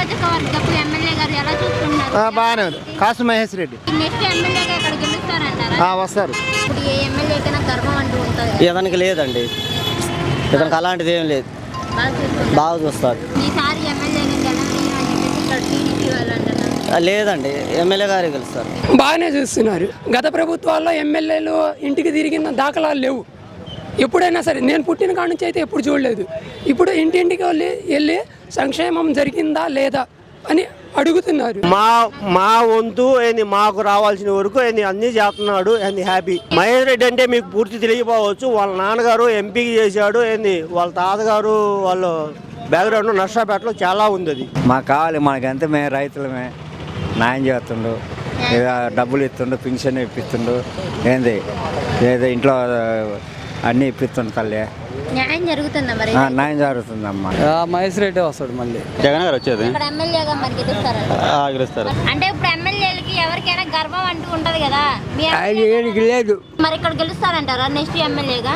నియోజకవర్గపు MLA గారు ఎలా చూస్తున్నారు? బాగానే ఉంది. కాసు మహేష్ రెడ్డి నెక్స్ట్ ఎమ్మెల్యేగా ఇక్కడ గెలుస్తారంటారా? వస్తారు. ఇప్పుడు ఏ ఎమ్మెల్యేకైనా గర్వం అంటూ ఉంటుంది. ఇతనికి లేదండి, ఇతనికి అలాంటిది ఏం లేదు, బాగా చూస్తారు. ఈసారి ఎమ్మెల్యేగా గెలవనీయం అని చెప్పేసి ఇక్కడ టీడీపీ వాళ్ళు అంటున్నారు. లేదండి, ఎమ్మెల్యే గారే గెలుస్తారు. బాగానే చూస్తున్నారు. గత ప్రభుత్వాల్లో ఎమ్మెల్యేలు ఇంటికి తిరిగిన దాఖలాలు లేవు. ఎప్పుడైనా సరే నేను పుట్టిన కాడ నుంచి అయితే ఎప్పుడు చూడలేదు. ఇప్పుడు ఇంటింటికి వెళ్ళి సంక్షేమం జరిగిందా లేదా అని అడుగుతున్నారు. మా వంతు ఏంది, మాకు రావాల్సిన వరకు ఏంది అన్నీ చేస్తున్నాడు. ఏంది హ్యాపీ. మహేష్ రెడ్డి అంటే మీకు పూర్తి తెలియకపోవచ్చు. వాళ్ళ నాన్నగారు ఎంపీ చేశాడు. ఏంది వాళ్ళ తాతగారు వాళ్ళు బ్యాక్గ్రౌండ్ నర్సాపేటలో చాలా ఉంది. అది మాకు కావాలి. మనకంతే మేము రైతులమే. న్యాయం చేస్తుండు, డబ్బులు ఇస్తుండు, పింఛన్ ఇప్పిస్తుండు, ఏంది ఏదో ఇంట్లో అన్నీ ఇప్పిస్తుండు. తల్లి న్యాయం జరుగుతుందా మరి? న్యాయం జరుగుతుందమ్మా. మహేష్ రెడ్డి వస్తాడు మళ్ళీ. జగన్ గారు వచ్చేది ఇక్కడ ఎమ్మెల్యేగా మరి గెలుస్తారు. అంటే ఇప్పుడు ఎమ్మెల్యేలకి ఎవరికైనా గర్వం అంటూ ఉంటది కదా, లేదు మరి ఇక్కడ గెలుస్తారంటారా? నెక్స్ట్ ఎమ్మెల్యేగా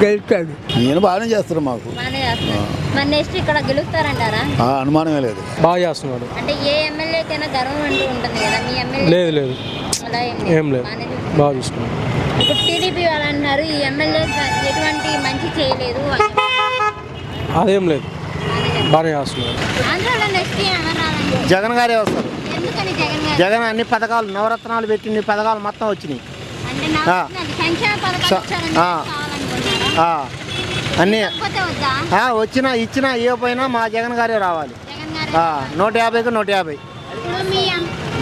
గెలుస్తాడు. నేను బాగానే చేస్తాను. మాకు బాగానే చేస్తున్నారు. మరి నెక్స్ట్ ఇక్కడ గెలుస్తారంటారా? అనుమానమే లేదు. బాగా చేస్తున్నాడు. అంటే ఏ ఎమ్మెల్యేకైనా గర్వం అంటూ ఉంటుంది కదా, మీ ఎమ్మెల్యే? లేదు లేదు, అలా ఏం లేదు, బాగా చూస్తున్నాడు. ఇప్పుడు టీడీపీ వాళ్ళు అంటున్నారు ఈ ఎమ్మెల్యే ఎటువంటి మంచి చేయలేదు అని. అదేం లేదు, బాగానే చేస్తున్నాడు. ఆంధ్రాలో నెక్స్ట్ ఏమన్నా జగన్ గారే వస్తారు. ఎందుకని జగన్ గారు? జగన్ అన్ని పథకాలు, నవరత్నాలు పెట్టిన పథకాలు మొత్తం వచ్చినాయి. అంటే సంక్షేమ పథకాలు ఇచ్చారని కావాలనుకుంటున్నారా? అన్నీ లేకపోతే వద్దా? వచ్చినా ఇచ్చినా ఇవ్వకపోయినా మా జగన్ గారే రావాలి. జగన్ గారు 150కి 150. ఇప్పుడు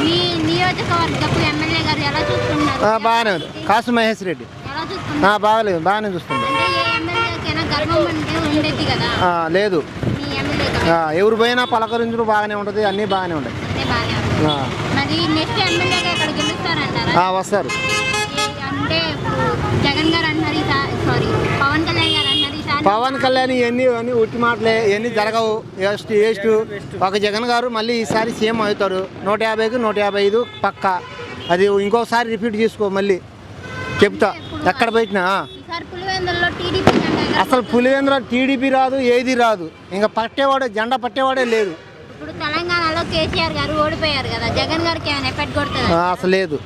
మీ నియోజకవర్గపు ఎమ్మెల్యే గారు ఎలా చూస్తున్నారు? బాగానే ఉంది. కాసు మహేష్ రెడ్డి ఎలా చూస్తున్నారు? బాగాలేదు, బాగానే చూస్తుంది. అంటే ఏ ఎమ్మెల్యేకైనా గర్వం అంటే ఉండేది కదా, లేదు. మీ ఎమ్మెల్యే ఎవరు పోయినా పలకరించడం బాగానే ఉంటుంది, అన్నీ బాగానే ఉంటాయి. బాగానే ఉంది. మరి నెక్స్ట్ ఎమ్మెల్యేగా ఇక్కడ గెలుస్తారంటారా? వస్తారు. అంటే ఇప్పుడు జగన్ గారు అంటారు, సారీ పవన్ కళ్యాణ్ గారు అంటారు, పవన్ కళ్యాణ్ ఇవన్నీ ఉట్టి మాటలే, ఇవన్నీ జరగవు. వేస్ట్. ఒక జగన్ గారు మళ్ళీ ఈసారి సీఎం అవుతారు. 150కి 155 పక్కా. అది ఇంకోసారి రిపీట్ చేసుకో, మళ్ళీ చెప్తా ఎక్కడ పెట్టినా. అసలు పులివెందులో టీడీపీ రాదు, ఏది రాదు. ఇంకా పట్టేవాడే, జెండా పట్టేవాడే లేదు. ఇప్పుడు తెలంగాణలో కేసీఆర్ గారు ఓడిపోయారు కదా, జగన్ గారికి ఏమైనా ఎఫెక్ట్ కొడుతుంది? అసలు లేదు.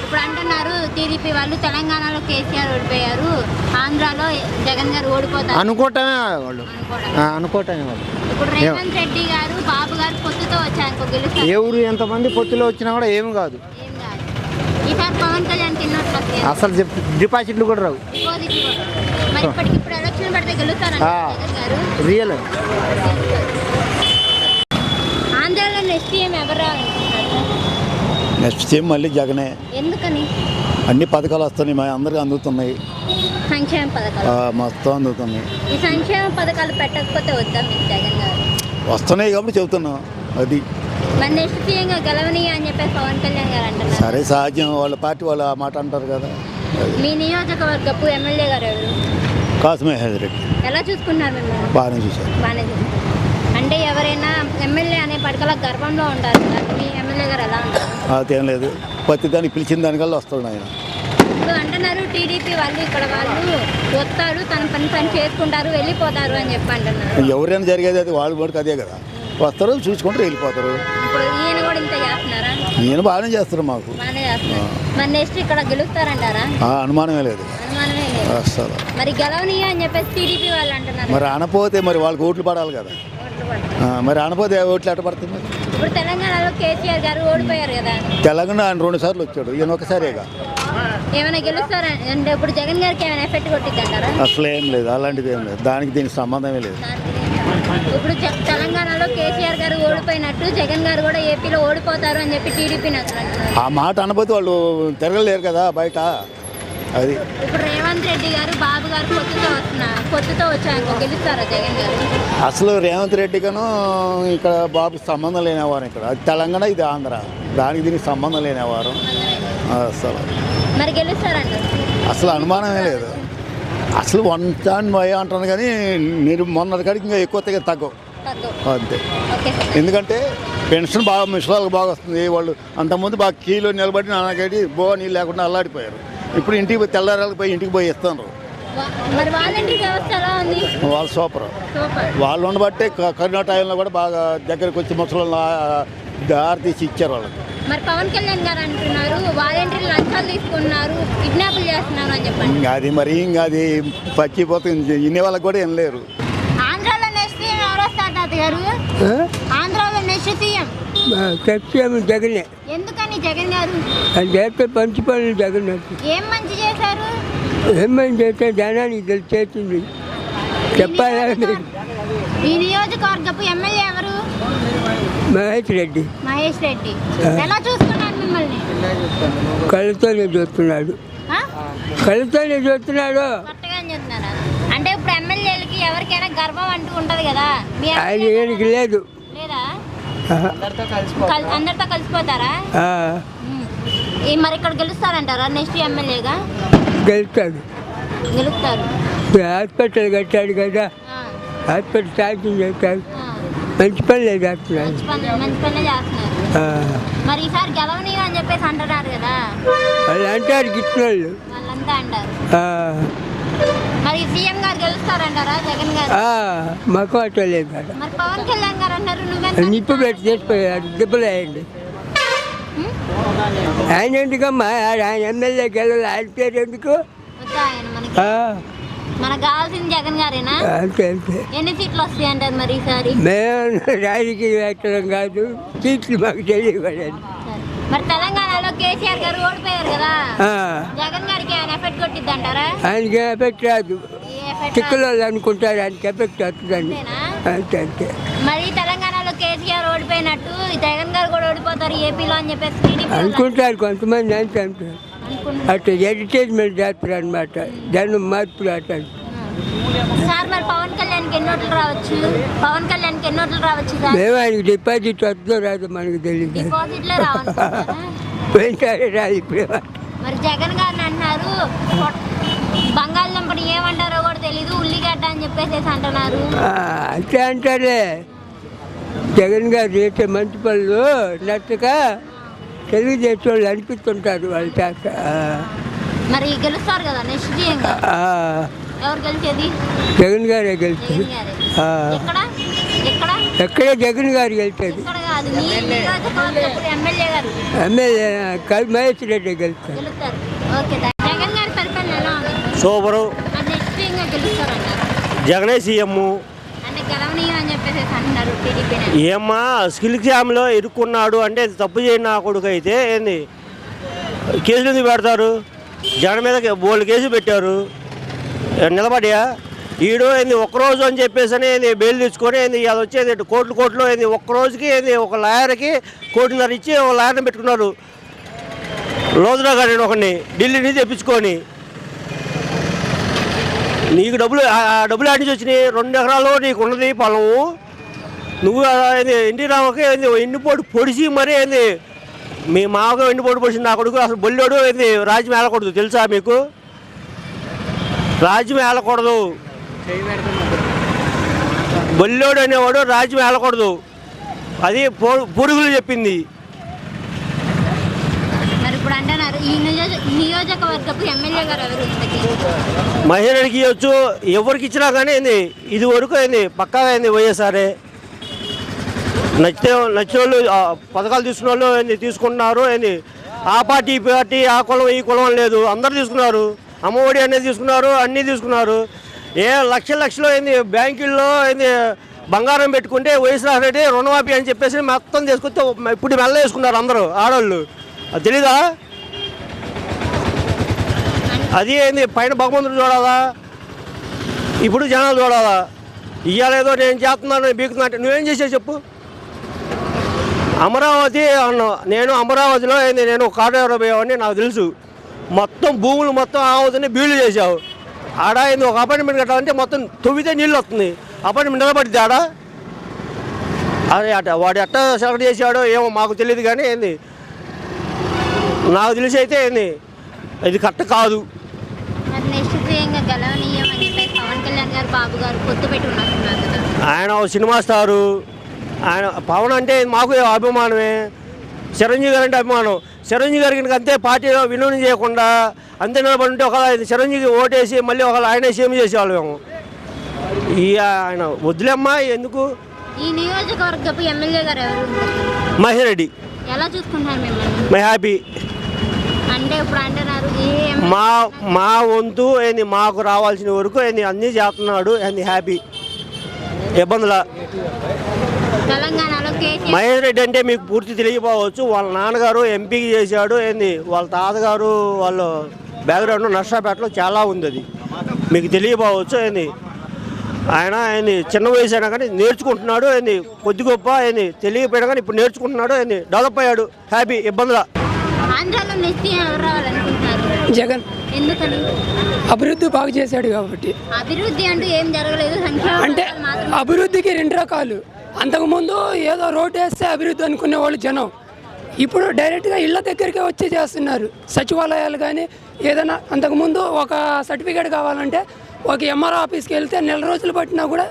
ఇప్పుడు అంటున్నారు టీడీపీ వాళ్ళు తెలంగాణలో కేసీఆర్ ఓడిపోయారు, ఆంధ్రాలో జగన్ గారు ఓడిపోతారు అనుకోవటమే వాళ్ళు. ఇప్పుడు రేవంత్ రెడ్డి గారు, బాబు గారు పొత్తుతో వచ్చారు, గెలుస్తారు. ఎవరు ఎంతమంది పొత్తులో వచ్చినా కూడా ఏమి కాదు. ఈసారి పవన్ కళ్యాణ్ తిన్నట్లు అసలు డిపాజిట్లు కూడా రావు. మరి ఇప్పటికిప్పుడు ఎలక్షన్ పెడితే గెలుస్తారా జగన్ గారు? రియల్. ఆంధ్రాలో నెక్స్ట్ ఏం ఎవరు రావాలనుకుంటున్నారు? నెక్స్ట్ సీఎం మళ్ళీ జగనే. ఎందుకని? అన్ని పథకాలు వస్తున్నాయి, మా అందరికీ అందుతున్నాయి. సంక్షేమ పథకాలు మొత్తం అందుతున్నాయి. ఈ సంక్షేమ పథకాలు పెట్టకపోతే వద్దా మీకు జగన్ గారు? వస్తున్నాయి కాబట్టి చెబుతున్నాం. అది మరి నెక్స్ట్ సీఎంగా గెలవని అని చెప్పేసి పవన్ కళ్యాణ్ గారు అంటున్నారు. సరే, సహజం. వాళ్ళ పార్టీ వాళ్ళు ఆ మాట అంటారు కదా. మీ నియోజకవర్గపు ఎమ్మెల్యే గారు ఎవరు? కాసు మహేష్ రెడ్డి. ఎలా చూసుకున్నారు మిమ్మల్ని? బాగానే చూశారు. బాగానే చూసుకున్నారు. అంటే ఎవరైనా ఎమ్మెల్యే అనే పథకాల గర్వంలో ఉంటారు కదా, మీ ఎమ్మెల్యే గారు ఎలా ఉంటారు? అదేం లేదు, ప్రతి దానికి పిలిచిన దానికల్లా వస్తాడు ఆయన. ఇప్పుడు అంటున్నారు టీడీపీ వాళ్ళు ఇక్కడ వాళ్ళు వస్తారు, తన పని చేసుకుంటారు, వెళ్ళిపోతారు అని చెప్పి అంటున్నారు. ఎవరైనా జరిగేది అది వాళ్ళ మటుకు అదే కదా. వస్తారు, చూసుకుంటారు, వెళ్ళిపోతారు. ఇప్పుడు ఈయన కూడా ఇంత చేస్తున్నారా? నేను బాగానే చేస్తారు. మాకు బాగానే చేస్తున్నారు. మరి నెక్స్ట్ ఇక్కడ గెలుస్తారంటారా? అనుమానమే లేదు. అనుమానమే లేదు. వస్తారు. మరి గెలవనీయ అని చెప్పేసి టీడీపీ వాళ్ళు అంటున్నారు. మరి అనపోతే మరి వాళ్ళకి ఓట్లు పడాలి కదా. మరి అనపోతే ఓట్లు ఎట్ట పడుతుంది? మరి ఇప్పుడు తెలంగాణలో కేసీఆర్ గారు ఓడిపోయారు కదా, తెలంగాణ ఆయన 2 సార్లు వచ్చాడు, ఈయన ఒకసారిగా. ఏమైనా గెలుస్తారా? అంటే ఇప్పుడు జగన్ గారికి ఏమైనా ఎఫెక్ట్ కొట్టింది అంటారా? అసలు ఏం లేదు, అలాంటిది ఏం లేదు. దానికి దీనికి సంబంధమే లేదు. ఇప్పుడు తెలంగాణలో కేసీఆర్ గారు ఓడిపోయినట్టు జగన్ గారు కూడా ఏపీలో ఓడిపోతారు అని చెప్పి టీడీపీ నేతలు అంటున్నారు. ఆ మాట అనబోతే వాళ్ళు తిరగలేరు కదా బయట. అది ఇప్పుడు రేవంత్ రెడ్డి గారు, బాబు గారు పొత్తుతో వచ్చాక గెలుస్తారా జగన్ గారు? అసలు రేవంత్ రెడ్డిగాను ఇక్కడ బాబు సంబంధం లేనివారు. ఇక్కడ అది తెలంగాణ, ఇది ఆంధ్ర. దానికి దీనికి సంబంధం లేనివారు అసలు. మరి గెలుస్తారంటారు? అసలు అనుమానమే లేదు. అసలు 1 time అంటాను కానీ మీరు మొన్నటి కాడికి ఇంకా ఎక్కువ తగ్గవు అంతే. ఎందుకంటే పెన్షన్ బాగా ముసలాళ్ళకి బాగా వస్తుంది. వాళ్ళు అంతకుముందు బాగా కీలో నిలబడి నాన్నగడి నీళ్ళు లేకుండా అల్లాడిపోయారు. ఇప్పుడు ఇంటికి పోయి తెల్లారాలకు పోయి ఇంటికి పోయి ఇస్తున్నారు. మరి వాలంటరీ వ్యవస్థ ఎలా ఉంది? వాళ్ళు సూపర్. సూపర్. వాళ్ళు ఉండబట్టే కరోనా టైంలో కూడా బాగా దగ్గరికి వచ్చి ముసలి దారి తీసి ఇచ్చారు వాళ్ళకి. మరి పవన్ కళ్యాణ్ గారు అంటున్నారు వాలంటీర్లు లంచాలు తీసుకున్నారు, కిడ్నాపులు చేస్తున్నారు అని చెప్పండి. ఇంకా అది పచ్చిపోతుంది. ఇన్ని వాళ్ళకి కూడా ఏం లేరు. ఆంధ్రాలో నెక్స్ట్ సీఎం ఎవరు వస్తారు తాత గారు? ఆంధ్రాలో నెక్స్ట్ సీఎం జగనే. ఎందుకని జగన్ గారు? చేస్తే మంచి పనులు జగన్. ఏం మంచి చేశారు? ఏమని చేస్తే జనానికి తెలిసేసింది చెప్పాలి. ఈ నియోజకవర్గపు ఎమ్మెల్యే ఎవరు? మహేష్ రెడ్డి. మహేష్ రెడ్డి ఎలా చూసుకున్నారు మిమ్మల్ని? కళ్ళతోనే చూస్తున్నాడు. కళ్ళతోనే చూస్తున్నాడు. కొత్తగా చెప్తున్నారా? అంటే ఇప్పుడు ఎమ్మెల్యేలకి ఎవరికైనా గర్వం అంటూ ఉంటది కదా, ఆయన ఏనికి లేదు. లేదా? అందరితో కలిసిపోతారా? మరి ఇక్కడ గెలుస్తారంటారా నెక్స్ట్ ఎమ్మెల్యేగా? గెలుస్తాడు. గెలుస్తారు. హాస్పిటల్ కట్టాడు కదా, హాస్పిటల్ సాధ్యం చేస్తాడు. మంచి పనులే చేస్తున్నాడు. మంచి పనులే చేస్తున్నారు. మరి ఈసారి గెలవనీయం అని చెప్పేసి అంటున్నారు కదా, వాళ్ళు అంటారు గిట్టినోళ్ళు. వాళ్ళంతా అంటారు. మరి సీఎం గారు గెలుస్తారంటారా జగన్ గారు? మాకు అట్లా లేదు. మరి పవన్ కళ్యాణ్ గారు అన్నారు నువ్వెంత నిప్పు పెట్టి చేసిపోయాడు. దెబ్బలు వేయండి. ఆయన ఎందుకమ్మా? ఆయన ఎమ్మెల్యే గెలవాలి. ఆయన పేరు ఎందుకు? వద్దా ఆయన మనకి? మనకు కావాల్సింది జగన్ గారేనా? అంతే అంతే. ఎన్ని సీట్లు వస్తాయి అంటారు మరి ఈసారి? మేము రాజకీయ వ్యక్తులం కాదు, సీట్లు మాకు తెలియకూడదు. మరి తెలంగాణలో కేసీఆర్ గారు ఓడిపోయారు కదా, జగన్ గారికి ఆయన ఎఫెక్ట్ కొట్టిద్ది అంటారా? ఆయనకి ఎఫెక్ట్ రాదు. చిక్కులో అనుకుంటారు, ఆయనకి ఎఫెక్ట్ వస్తుందండి. అంతే అంతే. మరి తెలంగాణలో కేసీఆర్ ఓడిపోయినట్టు జగన్ గారు కూడా ఓడిపోతారు ఏపీలో అని చెప్పేసి అనుకుంటారు కొంతమంది. అంతే అంటారు. అట్లా అడ్వర్టైజ్మెంట్ చేస్తారు అనమాట. జనం మార్పు రావటానికి. సార్ మరి పవన్ కళ్యాణ్కి ఎన్ని ఓట్లు రావచ్చు? పవన్ కళ్యాణ్కి ఎన్ని ఓట్లు రావచ్చు సార్? మేము ఆయనకి డిపాజిట్ వస్తుందో రాదో మనకు తెలియదు. డిపాజిట్లే రావాలనుకుంటారా? పోయినసారి రాదు ఇప్పుడు. మరి జగన్ గారిని అంటున్నారు బంగాళదుంపని ఏమంటారో కూడా తెలీదు, ఉల్లిగడ్డ అని చెప్పేసి అంటున్నారు. అంతే అంటారే. జగన్ గారు చేసే మంచి పనులు నచ్చక తెలుగుదేశం వాళ్ళు అనిపిస్తుంటారు వాళ్ళు చేత. మరి గెలుస్తారు కదా నెక్స్ట్ సీఎం ఎవరు గెలిచేది? జగన్ గారే గెలుస్తారు. ఎక్కడే జగన్ గారు గెలిచేది. ఎమ్మెల్యే మహేష్ రెడ్డి గెలుస్తారు. జగన్ గారి పరిపాలన ఎలా ఉంది? సూపరు. నెక్స్ట్ సీఎంగా గెలుస్తారన్నారు. జగనే సీఎం. అంటే గెలవనీయం అని చెప్పేసి అంటున్నారు టీడీపీ. ఏమ్మా స్కిల్ క్షామ్లో ఇరుక్కున్నాడు అంటే తప్పు చేయని నా కొడుకు అయితే ఏంది కేసులు ఎందుకు పెడతారు? జగన్ మీద బోల్డ్ కేసు పెట్టారు. నిలబడియా ఈడు ఏంది ఒక్కరోజు అని చెప్పేసి ఏంది బెయిల్ తెచ్చుకొని ఏంది అది వచ్చేది కోట్లు ఏంది ఒక్కరోజుకి ఏంది ఒక లాయర్కి 1.5 కోటి ఇచ్చి ఒక లాయర్ని పెట్టుకున్నారు. లోతురా గారిని ఒకరిని ఢిల్లీ నుంచి తెప్పించుకొని నీకు డబ్బులు ఆడి నుంచి వచ్చినాయి. 2 ఎకరాలు నీకు ఉన్నది పొలము. నువ్వు ఎన్టీ రామకి ఎండిపోటు పొడిచి మరీ ఏంది మీ మామగా ఎండిపోటు పొడిచింది నా కొడుకు. అసలు బొల్లోడు ఏంది రాజ్యం ఏలకూడదు తెలుసా మీకు? రాజ్యం ఏలకూడదు. బొల్లోడు అనేవాడు రాజ్యం ఏలకూడదు. అది పురుగులు చెప్పింది. ఇప్పుడు అంటున్నారు ఈ నియోజకవర్గపు ఎమ్మెల్యే గారు ఎవరు? మహిళలకి ఇవ్వచ్చు, ఎవరికి ఇచ్చినా కానీ ఏంది ఇది వరకు ఏంది పక్కాగా ఏంది వైఎస్ఆర్ఏ. నచ్చిన వాళ్ళు పథకాలు తీసుకున్న వాళ్ళు ఏంది తీసుకుంటున్నారు. ఏంది ఆ పార్టీ ఈ పార్టీ ఆ కులం ఈ కులం లేదు, అందరు తీసుకున్నారు. అమ్మఒడి అనేది తీసుకున్నారు, అన్నీ తీసుకున్నారు. లక్షలు ఏంది బ్యాంకుల్లో ఏంది బంగారం పెట్టుకుంటే వైఎస్ఆర్ రెడ్డి రుణమాఫీ అని చెప్పేసి మొత్తం తీసుకొస్తే ఇప్పుడు మెల్ల వేసుకున్నారు అందరూ ఆడవాళ్ళు. అది తెలీదా? అది ఏంది పైన భగవంతుడు చూడాలా, ఇప్పుడు జనాలు చూడాలా. ఇయ్యాలేదో నేను చేస్తున్నాను బీకుతున్నా అంటే నువ్వేం చేసావు చెప్పు. అమరావతి అన్నా నేను అమరావతిలో ఏంది నేను కాటేరు పోయావని నాకు తెలుసు. మొత్తం భూములు మొత్తం ఆవుతుంది బీళ్లు చేసావు. ఆడ ఏంది ఒక అపార్ట్మెంట్ కట్టాలంటే మొత్తం తొవ్వితే నీళ్ళు వస్తుంది. అపార్ట్మెంట్ నిలబడిద్ది ఆడ. అదే అట వాడు ఎట్ట సెలెక్ట్ చేసాడో ఏమో మాకు తెలియదు కానీ ఏంది నాకు తెలిసి అయితే ఏంది ఇది కరెక్ట్ కాదు. ఆయన సినిమా స్టారు. ఆయన పవన్ అంటే మాకు అభిమానమే, చిరంజీవి గారు అంటే అభిమానం. చిరంజీవి గారికి అంతే పార్టీలో వినోదం చేయకుండా అంతే నిలబడి ఉంటే ఒకవేళ చిరంజీవి ఓటేసి మళ్ళీ ఒకవేళ ఆయన సీఎం చేసేవాళ్ళు మేము. ఆయన వద్దులేమ్మా ఎందుకు. ఈ నియోజకవర్గపు ఎమ్మెల్యే గారు ఎవరు? మహేష్ రెడ్డి. ఎలా చూసుకుంటారు మిమ్మల్ని? My happy. అంటే ఇప్పుడు అంటున్నారు మా వంతు ఏంది మాకు రావాల్సిన వరకు ఏంది అన్నీ చేస్తున్నాడు ఏంది హ్యాపీ. ఇబ్బందుల తెలంగాణలో మహేష్ రెడ్డి అంటే మీకు పూర్తి తెలియకపోవచ్చు. వాళ్ళ నాన్నగారు ఎంపీకి చేశాడు ఏంది, వాళ్ళ తాతగారు వాళ్ళ బ్యాక్గ్రౌండ్ నర్సాపేటలో చాలా ఉంది. అది మీకు తెలియకపోవచ్చు. ఏంది ఆయన చిన్న వయసు అయినా కానీ నేర్చుకుంటున్నాడు. ఏంది కొద్ది గొప్ప ఏంది తెలియకపోయినా కానీ ఇప్పుడు నేర్చుకుంటున్నాడు. ఏంది డెవలప్ అయ్యాడు హ్యాపీ. ఇబ్బందుల ఆంధ్రాలో నెక్స్ట్ ఎవరు రావాలనుకుంటున్నారు? జగన్. ఎందుకని? అభివృద్ధి బాగా చేశాడు కాబట్టి. అభివృద్ధి అంటూ ఏం జరగలేదు. అంటే అభివృద్ధికి రెండు రకాలు. అంతకుముందు ఏదో రోడ్ వేస్తే అభివృద్ధి అనుకునే వాళ్ళు జనం. ఇప్పుడు డైరెక్ట్గా ఇళ్ళ దగ్గరికి వచ్చి చేస్తున్నారు. సచివాలయాలు కానీ ఏదైనా అంతకుముందు ఒక సర్టిఫికేట్ కావాలంటే ఒక ఎంఆర్ఓ ఆఫీస్కి వెళ్తే నెల రోజులు పట్టినా కూడా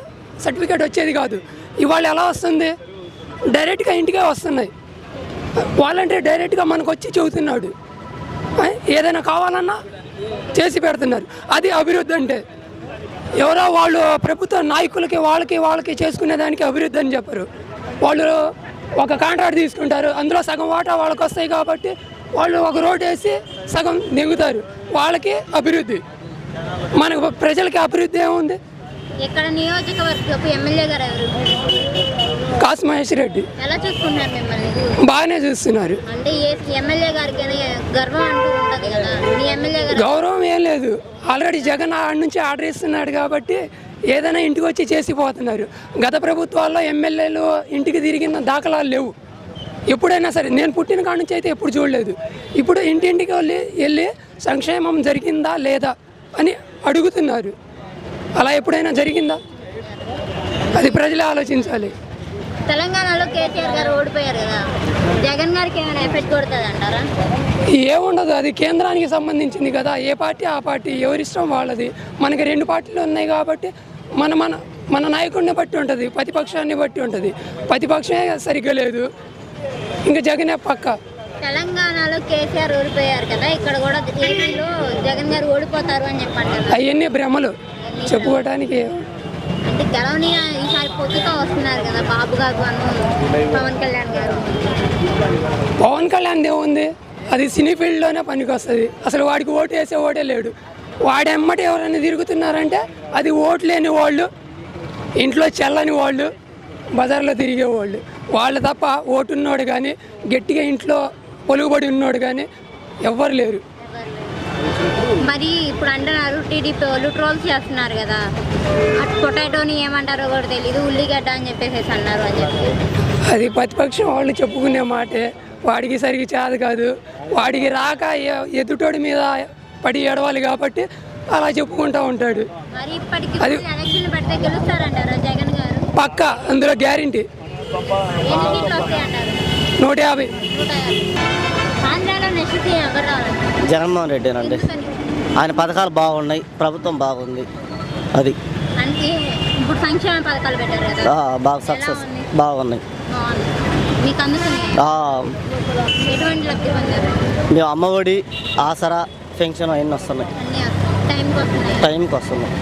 సర్టిఫికేట్ వచ్చేది కాదు. ఇవాళ ఎలా వస్తుంది? డైరెక్ట్గా ఇంటికే వస్తున్నాయి. వాలంటీర్ డైరెక్ట్గా మనకు వచ్చి చెబుతున్నాడు. ఏదైనా కావాలన్నా చేసి పెడుతున్నారు. అది అభివృద్ధి అంటే. ఎవరో వాళ్ళు ప్రభుత్వ నాయకులకి వాళ్ళకి చేసుకునేదానికి అభివృద్ధి అని చెప్పరు. వాళ్ళు ఒక కాంట్రాక్ట్ తీసుకుంటారు, అందులో సగం వాటా వాళ్ళకి వస్తాయి కాబట్టి వాళ్ళు ఒక రోడ్ వేసి సగం దిగుతారు. వాళ్ళకి అభివృద్ధి. మనకు ప్రజలకి అభివృద్ధి ఏముంది? ఇక్కడ నియోజకవర్గపు ఎమ్మెల్యే గారు ఎవరు? కాసు మహేష్ రెడ్డి. ఎలా చూసుకుంటున్నారు మిమ్మల్ని? బాగానే చూస్తున్నారు. అంటే ఎమ్మెల్యే గారికి గర్వం అంటూ ఉంటుంది కదా, మీ ఎమ్మెల్యే గారు గౌరవం ఏం లేదు. ఆల్రెడీ జగన్ ఆడి నుంచి ఆర్డర్ ఇస్తున్నాడు కాబట్టి ఏదైనా ఇంటికి వచ్చి చేసిపోతున్నారు. గత ప్రభుత్వాల్లో ఎమ్మెల్యేలు ఇంటికి తిరిగిన దాఖలాలు లేవు. ఎప్పుడైనా సరే నేను పుట్టిన కాడ నుంచి అయితే ఎప్పుడు చూడలేదు. ఇప్పుడు ఇంటింటికి వెళ్ళి సంక్షేమం జరిగిందా లేదా అని అడుగుతున్నారు. అలా ఎప్పుడైనా జరిగిందా? అది ప్రజలే ఆలోచించాలి. తెలంగాణలో కేసీఆర్ గారు ఓడిపోయారు కదా, జగన్ గారికి ఏమైనా ఎఫెక్ట్ కొడుతుంది అంటారా? ఏముండదు, అది కేంద్రానికి సంబంధించింది కదా. ఏ పార్టీ ఆ పార్టీ, ఎవరిష్టం వాళ్ళది. మనకి రెండు పార్టీలు ఉన్నాయి కాబట్టి మన నాయకుడిని బట్టి ఉంటుంది, ప్రతిపక్షాన్ని బట్టి ఉంటుంది. ప్రతిపక్షమే సరిగ్గా లేదు, ఇంకా జగనే పక్క. తెలంగాణలో కేసీఆర్ ఓడిపోయారు కదా, ఇక్కడ కూడా ఏపీలో జగన్ గారు ఓడిపోతారు అని చెప్పండి. అవన్నీ భ్రమలు చెప్పుకోవడానికి. అంటే గెలవని ఈసారి పొత్తుతో వస్తున్నారు కదా బాబు గారు పవన్ కళ్యాణ్ గారు. పవన్ కళ్యాణ్ ఏముంది, అది సినీ ఫీల్డ్లోనే పనికి వస్తుంది. అసలు వాడికి ఓటు వేసే ఓటే లేడు. వాడెమ్మటి ఎవరైనా తిరుగుతున్నారంటే అది ఓటు లేని వాళ్ళు, ఇంట్లో చెల్లని వాళ్ళు, బజార్లో తిరిగేవాళ్ళు. వాళ్ళు తప్ప ఓటున్నోడు కానీ గట్టిగా ఇంట్లో పొలుగుబడి ఉన్నోడు కానీ ఎవ్వరు లేరు. మరి ఇప్పుడు అంటున్నారు టీడీపీ వాళ్ళు ట్రోల్స్ చేస్తున్నారు కదా, అటు పొటాటోని ఏమంటారో కూడా తెలీదు, ఉల్లిగడ్డ అని చెప్పేసి అన్నారు అని చెప్పి. అది ప్రతిపక్షం వాళ్ళు చెప్పుకునే మాటే. వాడికి సరిగ్గా చేత కాదు, వాడికి రాక ఎదుటోడి మీద పడి ఏడవాలి కాబట్టి అలా చెప్పుకుంటూ ఉంటాడు. మరి ఇప్పటికి ఎలక్షన్ పెడితే గెలుస్తారంటారా జగన్ గారు? పక్క, అందులో గ్యారంటీ. ఎన్ని సీట్లు వస్తాయంటారు? 150. ఆంధ్రాలో నెక్స్ట్ ఎవరు రావాలి? జగన్మోహన్ రెడ్డి అండి. ఆయన పథకాలు బాగున్నాయి, ప్రభుత్వం బాగుంది. అది అంటే ఇప్పుడు సంక్షేమ పథకాలు పెట్టారు కదా, బాగా సక్సెస్ బాగున్నాయి. మీకు అందుతున్నాయి? ఎటువంటి లబ్ధి పొందారు? మేము అమ్మఒడి, ఆసరా, పెన్షన్ అవన్నీ వస్తున్నాయి. టైంకి వస్తున్నాయి.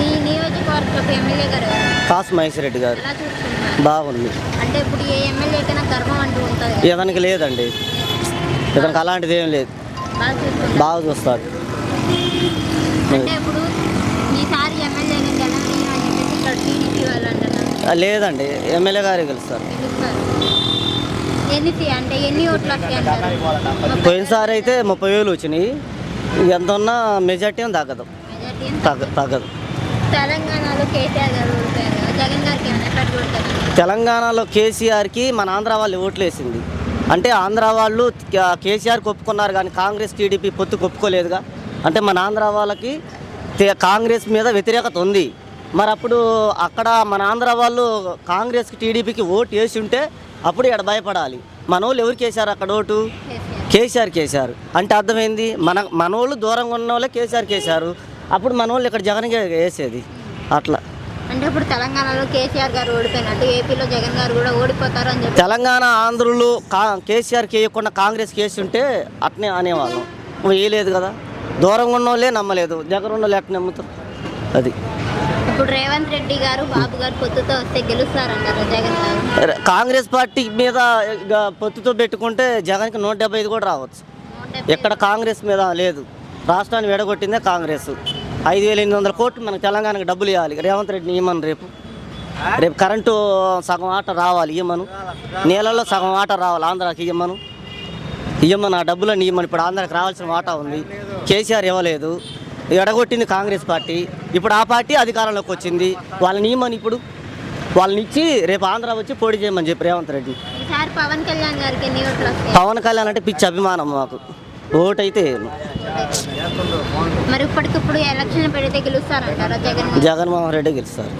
ఈ నియోజకవర్గపు ఎమ్మెల్యే గారు కాసు మహేష్ రెడ్డి గారు. బాగుంది. అంటే ఇప్పుడు ఏ ఎమ్మెల్యేకైనా గర్వం అంటూ ఉంటుంది? ఇతనికి లేదండి, ఇతనికి అలాంటిది ఏం లేదు. బాగా చూస్తాడు. అంటే ఇప్పుడు ఈసారి ఎమ్మెల్యేగా గెలవని అని చెప్పేసి ఇక్కడ టీడీపీ వాళ్ళు అంటున్నారు. లేదండి, ఎమ్మెల్యే గారే గెలుస్తారు. అంటే ఎన్ని ఓట్లు వస్తాయి అంటారు? పోయినసారి అయితే 30,000 వచ్చినాయి. ఎంత ఉన్నా మెజార్టీ తగ్గదు. తగ్గదు. తెలంగాణలో కేసీఆర్ గారు ఓడిపోయారు కదా, జగన్ గారికి ఏమైనా ఎఫెక్ట్ కొడుతుంది? తెలంగాణలో కేసీఆర్కి మన ఆంధ్ర వాళ్ళు ఓట్లు వేసింది. అంటే ఆంధ్ర వాళ్ళు కేసీఆర్కి ఒప్పుకున్నారు కానీ కాంగ్రెస్ టీడీపీ పొత్తు ఒప్పుకోలేదుగా. అంటే మన ఆంధ్ర వాళ్ళకి కాంగ్రెస్ మీద వ్యతిరేకత ఉంది. మరి అప్పుడు అక్కడ మన ఆంధ్ర వాళ్ళు కాంగ్రెస్కి టీడీపీకి ఓటు వేసి ఉంటే అప్పుడు ఇక్కడ భయపడాలి. మన వాళ్ళు ఎవరికి వేశారు అక్కడ ఓటు? కేసీఆర్కి వేశారు. అంటే అర్థమైంది, మన వాళ్ళు దూరంగా ఉన్న వాళ్ళే కేసీఆర్కి వేశారు. అప్పుడు మన వాళ్ళు ఇక్కడ జగన్కి వేసేది. అట్లా అంటే ఇప్పుడు తెలంగాణలో కేసీఆర్ గారు ఓడిపోయినట్టు ఏపీలో జగన్ గారు కూడా ఓడిపోతారు అని చెప్పి తెలంగాణ ఆంధ్రులు కేసీఆర్కి వేయకుండా కాంగ్రెస్ కేసు ఉంటే అట్నే అనేవాళ్ళం. వేయలేదు కదా, దూరంగా ఉన్న వాళ్ళే నమ్మలేదు, దగ్గర ఉన్న వాళ్ళు ఎట్లా నమ్ముతారు? అది ఇప్పుడు రేవంత్ రెడ్డి గారు బాబు గారు పొత్తుతో వస్తే గెలుస్తారంటారు జగన్ గారు. కాంగ్రెస్ పార్టీ మీద ఇక పొత్తుతో పెట్టుకుంటే జగన్కి 175 కూడా రావచ్చు. ఎక్కడ కాంగ్రెస్ మీద లేదు. రాష్ట్రాన్ని విడగొట్టిందే కాంగ్రెస్. 5,800 కోట్లు మనకు తెలంగాణకి డబ్బులు ఇవ్వాలి. రేవంత్ రెడ్డిని ఇవ్వమను. రేపు కరెంటు సగం ఆట రావాలి ఇవ్వమను. నీళ్ళలో సగం ఆట రావాలి ఆంధ్రాకి ఇవ్వమను. ఆ డబ్బులని ఇవ్వమని. ఇప్పుడు ఆంధ్రాకి రావాల్సిన వాటా ఉంది, కేసీఆర్ ఇవ్వలేదు. ఎడగొట్టింది కాంగ్రెస్ పార్టీ. ఇప్పుడు ఆ పార్టీ అధికారంలోకి వచ్చింది, వాళ్ళని ఇవ్వమని. ఇప్పుడు వాళ్ళని ఇచ్చి రేపు ఆంధ్ర వచ్చి పోటీ చేయమని చెప్పి రేవంత్ రెడ్డి. ఈసారి పవన్ కళ్యాణ్ గారికి ఎన్ని ఓట్లు వస్తాయి? పవన్ కళ్యాణ్ అంటే పిచ్చి అభిమానం మాకు. ఓటు అయితే మరి ఇప్పటికిప్పుడు ఎలక్షన్ పెడితే గెలుస్తారంటారా జగన్? జగన్మోహన్ రెడ్డి గెలుస్తారు.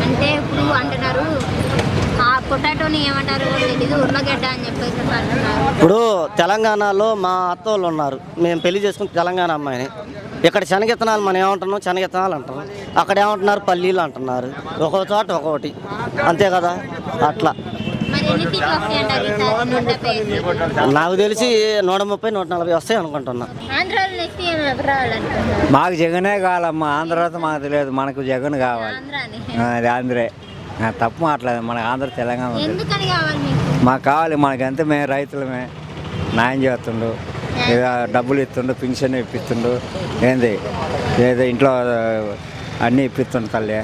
అంటే ఇప్పుడు అంటున్నారు ఆ పొటాటోని ఏమంటారు తెలీదు, ఉర్లగడ్డ అని చెప్పేసి అంటున్నారు. ఇప్పుడు తెలంగాణలో మా అత్త వాళ్ళు ఉన్నారు, మేము పెళ్లి చేసుకుని తెలంగాణ అమ్మాయిని. ఇక్కడ శనగిత్తనాలు మనం ఏమంటున్నాం, శనగిత్తనాలు అంటాం. అక్కడ ఏమంటున్నారు, పల్లీలు అంటున్నారు. ఒక్కొక్క చోట ఒక్కొక్కటి, అంతే కదా. అట్లా మరి ఎన్ని సీట్లు వస్తాయంటారు ఈసారి? 170. నాకు తెలిసి 130, 140 వస్తాయి అనుకుంటున్నా. ఆంధ్రాలో నెక్స్ట్ ఏం ఎవరు రావాలనుకుంటున్నారు? మాకు జగనే కావాలమ్మా. ఆంధ్రతో మాకు తెలియదు, మనకు జగన్ కావాలి. ఆంధ్రాని అది ఆంధ్రే. తప్పు మాట్లాడదు, మన ఆంధ్ర తెలంగాణ ఉంటుంది. ఎందుకని కావాలి మీకు? మాకు కావాలి. మనకంతే మేము రైతులమే. న్యాయం చేస్తుండు, ఏదో డబ్బులు ఇస్తుండు, పింఛన్ ఇప్పిస్తుండు. ఏంది ఏదో ఇంట్లో అన్నీ ఇప్పిస్తుండు తల్లి.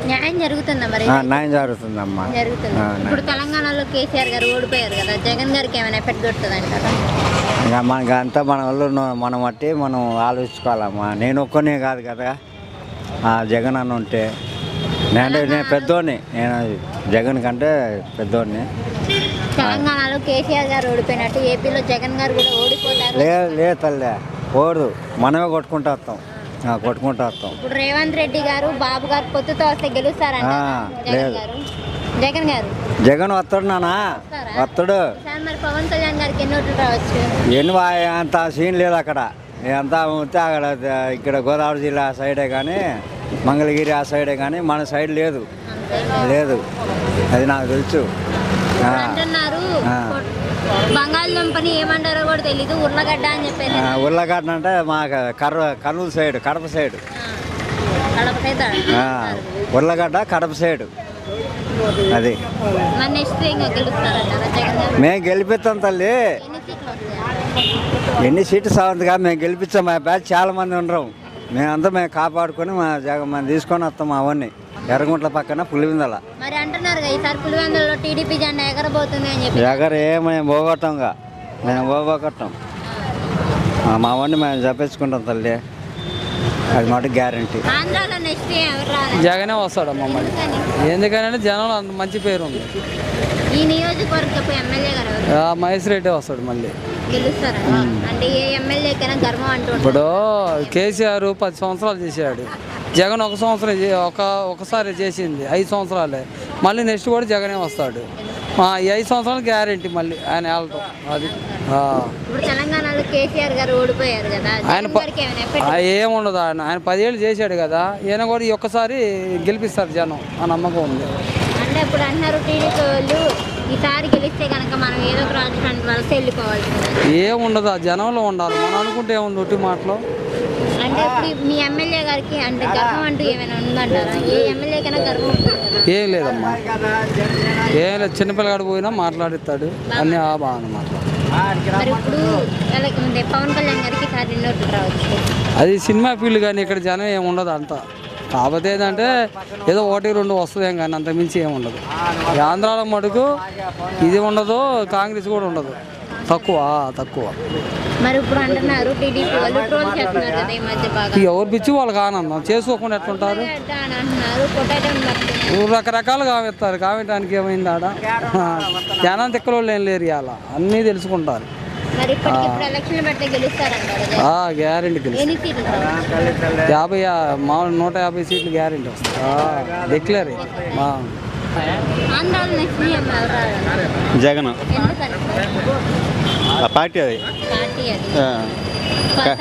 న్యాయం జరుగుతుందా మరి? న్యాయం జరుగుతుందమ్మా. జరుగుతుంది. ఇప్పుడు తెలంగాణలో కేసీఆర్ గారు ఓడిపోయారు కదా, జగన్ గారికి ఏమైనా ఎఫెక్ట్ కొడుతుంది కదా? ఇంకా మనకి అంతా మన వాళ్ళు మనం బట్టి మనం ఆలోచించుకోవాలమ్మా. నేను ఒక్కనే కాదు కదా, జగన్ అన్న ఉంటే నేను పెద్దోడిని. నేను జగన్ కంటే పెద్దోడిని. తెలంగాణలో కేసీఆర్ గారు ఓడిపోయినట్టు ఏపీలో జగన్ గారు కూడా ఓడిపోతారు. లేదు తల్లి, ఓడు మనమే కొట్టుకుంటూ వస్తాం. ఇప్పుడు రేవంత్ రెడ్డి గారు బాబు గారు పొత్తుతో వస్తే గెలుస్తారంట జగన్ గారు. జగన్ వస్తాడు నాన్న, వస్తాడు. మరి పవన్ కళ్యాణ్ గారికి ఎన్ని ఓట్లు రావచ్చు? ఎన్ని అంత సీన్ లేదు అక్కడ. అంతా ఉంటే అక్కడ ఇక్కడ గోదావరి జిల్లా సైడే కానీ, మంగళగిరి ఆ సైడే కానీ, మన సైడ్ లేదు. అది నాకు తెలుసు. అంటున్నారు బంగాళదుంపని ఏమంటారో కూడా తెలీదు, ఉర్లగడ్డ అని చెప్పేసి. ఉర్లగడ్డ అంటే మా కర్నూలు సైడ్, కడప సైడ్. ఉర్లగడ్డ కడప సైడ్. అది మేము గెలిపిస్తాం తల్లి. ఎన్ని సీట్లు సాగుతుందిగా మేము గెలిపించాం. మా బ్యాచ్ చాలా మంది ఉండరు. మేము కాపాడుకొని మనం తీసుకొని వస్తాం. అవన్నీ ఎర్రగుంట్ల పక్కన పులివెందుల. మరి అంటున్నారు ఈసారి పులివెందులలో టీడీపీ జెండా ఎగరబోతుంది అని చెప్పి. మేము పోగొట్టాం. మా అవన్నీ మేము చెప్పించుకుంటాం తల్లి. అది మాట గ్యారంటీ. ఆంధ్రాలో నెక్స్ట్ ఎవరు రావాలి? జగనే వస్తాడు మమ్మల్ని. ఎందుకంటే జనంలో అంత మంచి పేరు ఉంది. ఈ నియోజకవర్గపు ఎమ్మెల్యే గారు మహేష్ రెడ్డి వస్తాడు మళ్ళీ. గెలుస్తారా? అంటే ఏ ఎమ్మెల్యేకైనా గర్వం అంటున్నారు. ఇప్పుడు కేసీఆర్ 10 సంవత్సరాలు చేశాడు, జగన్ 1 సంవత్సరం ఒకసారి చేసింది 5 సంవత్సరాలే. మళ్ళీ నెక్స్ట్ కూడా జగనే వస్తాడు. ఈ 5 సంవత్సరాలు గ్యారెంటీ మళ్ళీ ఆయన వెళ్ళటం. అది ఇప్పుడు తెలంగాణలో కేసీఆర్ గారు ఓడిపోయారు కదా, ఆయన ఏముండదు. ఆయన 10 ఏళ్ళు చేశాడు కదా, ఈయన కూడా ఈ ఒక్కసారి గెలిపిస్తారు జనం, ఆ నమ్మకం ఉంది. అంటే ఇప్పుడు అంటున్నారు టీడీపీ వాళ్ళు ఈసారి గెలిస్తే కనుక మనం ఏదో ఒక రాజధాని వలస వెళ్ళిపోవాలి. ఏముండదు, ఆ జనంలో ఉండాలి. మనం అనుకుంటే ఏముంది ఒట్టి మాటలో. అంటే ఇప్పుడు మీ ఎమ్మెల్యే గారికి అంటే గర్వం అంటూ ఏమైనా ఉందంటారా? ఏ ఎమ్మెల్యేకైనా గర్వం ఉంటుంది కదా? ఏం లేదమ్మా, ఏం లేదు. చిన్నపిల్లగాడు పోయినా మాట్లాడిస్తాడు, అన్నీ బాగా మాట్లాడు. మరి ఇప్పుడు పవన్ కళ్యాణ్ గారికి ఈసారి 2 ఓట్లు రావచ్చు. అది సినిమా ఫీల్డ్, కానీ ఇక్కడ జనం ఏమి ఉండదు అంతా. కాకపోతే ఏంటంటే ఏదో 1-2 వస్తుందేం కానీ అంత మించి ఏమి ఉండదు. ఆంధ్రాలో మటుకు ఇది ఉండదు, కాంగ్రెస్ కూడా ఉండదు. తక్కువ. మరి ఇప్పుడు అంటున్నారు టీడీపీ వాళ్ళు ట్రోల్ చేస్తున్నారు కదా ఈ మధ్య బాగా. ఎవరు పిచ్చి వాళ్ళకి ఆనందం, చేసుకోకుండా ఎట్లుంటారు. రకరకాలుగా కామెత్తారు. కామెటానికి ఏమైంది ఆడ? జనం తిక్కలోళ్ళు ఏం లేరు, ఇలా అన్నీ తెలుసుకుంటారు. గ్యారెంటీ గెలుస్తారు. 150 సీట్లు గ్యారెంటీ వస్తాయి. డిక్లేర్ జగన్ పార్టీ అది.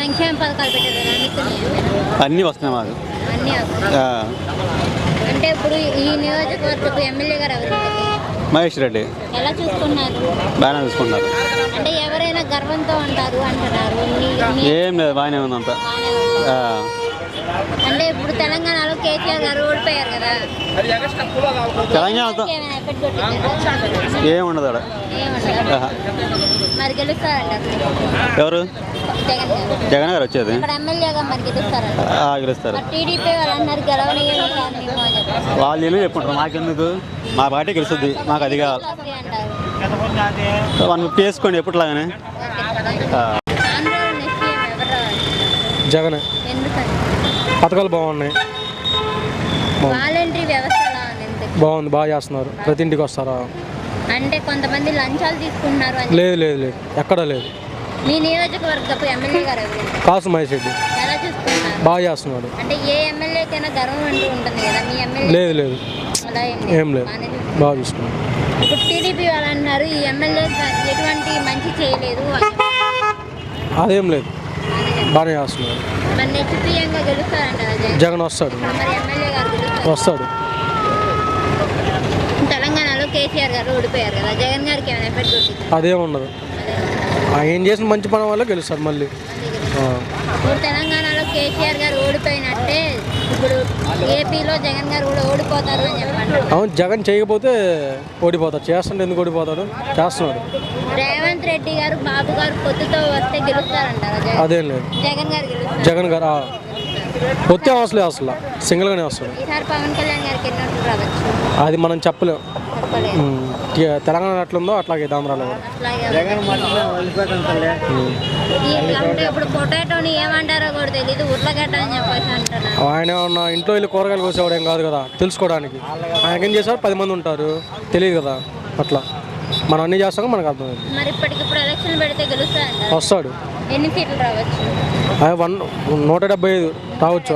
సంక్షేమ పథకాలు పెట్టారు, అన్నీ వస్తున్నాయి మాకు. అంటే ఇప్పుడు ఈ నియోజకవర్గపు ఎమ్మెల్యే గారు ఎవరు? మహేష్ రెడ్డి ఎలా చూసుకున్నారు? బాగానే చూసుకుంటారు. అంటే ఎవరైనా గర్వంతో ఉంటారు అంటున్నారు. ఏం లేదు, బాగానే ఉందంతా. బాగానే ఉంది. అంటే ఇప్పుడు తెలంగాణలో కేసీఆర్ గారు ఓడిపోయారు కదా, తెలంగాణతో ఏమైనా ఎఫెక్ట్ కొట్టిందా? ఏముండదు అక్కడ. ఏమన్నా మరి గెలుస్తారంటారు ఎవరు? జగన్ గారు. జగన్ గారు వచ్చేది. ఇక్కడ ఎమ్మెల్యేగా మరి గెలుస్తారంట. గెలుస్తారు. టీడీపీ వాళ్ళు అన్నారు గెలవనీయం సార్ మేము అని చెప్పి. వాళ్ళు ఏమీ చెప్పుకుంటారు, మాకెందుకు, మా పార్టీ గెలుస్తుంది, మాకు అది కావాలి. అంటారు. 150 వేసుకోండి ఎప్పటిలాగానే. ఆంధ్రాలో నెక్స్ట్ ఎవరు రావాలి? జగన్ ఎందుకని? పథకాలు బాగున్నాయి, వాలంటరీ వ్యవస్థ ఎలా ఉంది? ఎందుకు? బాగుంది, బాగా చేస్తున్నారు. ప్రతి ఇంటికి వస్తారా? అంటే కొంతమంది లంచాలు తీసుకుంటున్నారు అని. లేదు లేదు లేదు, ఎక్కడా లేదు. మీ నియోజకవర్గపు ఎమ్మెల్యే గారు ఎవరు? కాసు మహేష్ రెడ్డి ఎలా చూసుకున్నారు? బాగా చేస్తున్నాడు. అంటే ఏ ఎమ్మెల్యేకైనా గర్వం అంటూ ఉంటుంది కదా, మీ ఎమ్మెల్యే లేదు లేదు, అలా ఏం లేదు, బాగానే చూసుకున్నారు. బాగా చూస్తున్నాడు. ఇప్పుడు టీడీపీ వాళ్ళు అంటున్నారు ఈ ఎమ్మెల్యే ఎటువంటి మంచి చేయలేదు అని. అదేం లేదు, బాగానే చేస్తున్నాడు. మరి నెక్స్ట్ సీఎంగా గెలుస్తారంటారా జగన్? జగన్ వస్తాడు, మరి ఎమ్మెల్యే గారు గెలుస్తారు. వస్తాడు. తెలంగాణలో కేసీఆర్ గారు ఓడిపోయారు కదా, జగన్ గారికి ఏమైనా ఎఫెక్ట్ కొట్టింది? అదేం ఉండదు, ఆయన చేసిన మంచి పని వల్ల గెలుస్తాడు మళ్ళీ. ఇప్పుడు తెలంగాణలో కేసీఆర్ గారు ఓడిపోయినట్టే ఇప్పుడు ఏపీలో జగన్ గారు కూడా ఓడిపోతారు అని చెప్పండి. అవును, జగన్ చేయకపోతే ఓడిపోతాడు, చేస్తుంటే ఎందుకు ఓడిపోతాడు, చేస్తున్నాడు. రేవంత్ రెడ్డి గారు బాబు గారు పొత్తుతో వస్తే గెలుస్తారంటారా జగన్? అదేం లేదు, జగన్ గారు గెలుస్తారు. జగన్ గారు పొత్తే అవసరం లేదు, అసలు సింగిల్గానే వస్తాడు. ఈసారి పవన్ కళ్యాణ్ గారికి ఎన్ని ఓట్లు రావచ్చు? అది మనం చెప్పలేం. చెప్పలేదు. తెలంగాణ ఎట్లుందో అట్లాగే దామరాలు కూడా. అట్లాగే అంటే ఇప్పుడు పొటాటోని ఏమంటారో కూడా తెలియదు, ఉర్లగడ్డ అని చెప్పేసి అంటున్నారు. ఆయన ఏమన్నా ఇంట్లో వెళ్ళి కూరగాయలు కోసేవాడు ఏం కాదు కదా, తెలుసుకోవడానికి. ఆయనకేం చేసేవాడు 10 మంది ఉంటారు, తెలియదు కదా, అట్లా మనం అన్నీ చేస్తాం, మనకు అర్థమైంది. మరి ఇప్పటికిప్పుడు ఎలక్షన్ పెడితే గెలుస్తారంట. వస్తాడు. ఎన్ని సీట్లు రావచ్చు? 175 రావచ్చు.